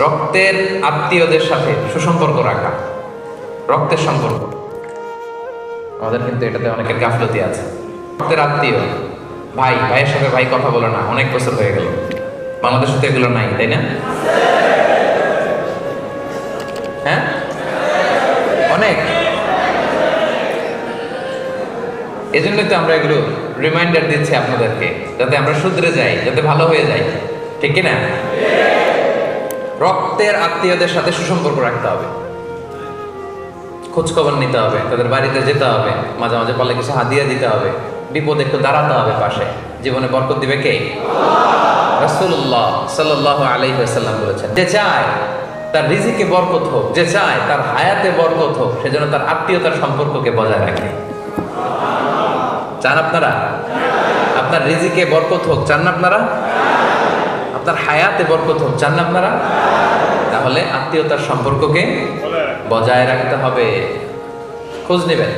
রক্তের আত্মীয়দের সাথে সুসম্পর্ক রাখা, রক্তের সম্পর্ক। আমাদের কিন্তু এটাতে অনেকের গাফলতি আছে। রক্তের আত্মীয়, ভাই, ভাইয়ের সাথে ভাই কথা বলে না, অনেক বছর হয়ে গেল। বাংলাদেশে তো এগুলো নাই, তাই না? হ্যাঁ, অনেক। এজন্যই তো আমরা এগুলো রিমাইন্ডার দিচ্ছি আপনাদেরকে, যাতে আমরা শুধরে যাই, যাতে ভালো হয়ে যাই, ঠিক কিনা? রক্তের আত্মীয়দের সাথে সুসম্পর্ক রাখতে হবে, খোঁজ খবর নিতে হবে, তাদের বাড়িতে যেতে হবে, মাঝে মাঝে পারলে কিছু হাদিয়া দিতে হবে, বিপদে একটু দাঁড়াতে হবে পাশে। জীবনে বরকত দিবে কে? রাসূলুল্লাহ সাল্লাল্লাহু আলাইহি ওয়াসাল্লাম বলেছেন, যে চায় তার রিজিকে বরকত হোক, যে চায় তার হায়াতে বরকত হোক, সেজন্য তার আত্মীয়তার সম্পর্ককে বজায় রাখে। চান আপনারা আপনার রিজিকে বরকত হোক? চান না আপনারা আপনার হায়াতে বরকত হোক? চান না আপনারা? তাহলে আত্মীয়তার সম্পর্ককে বজায় রাখতে হবে, খোঁজ নেবেন।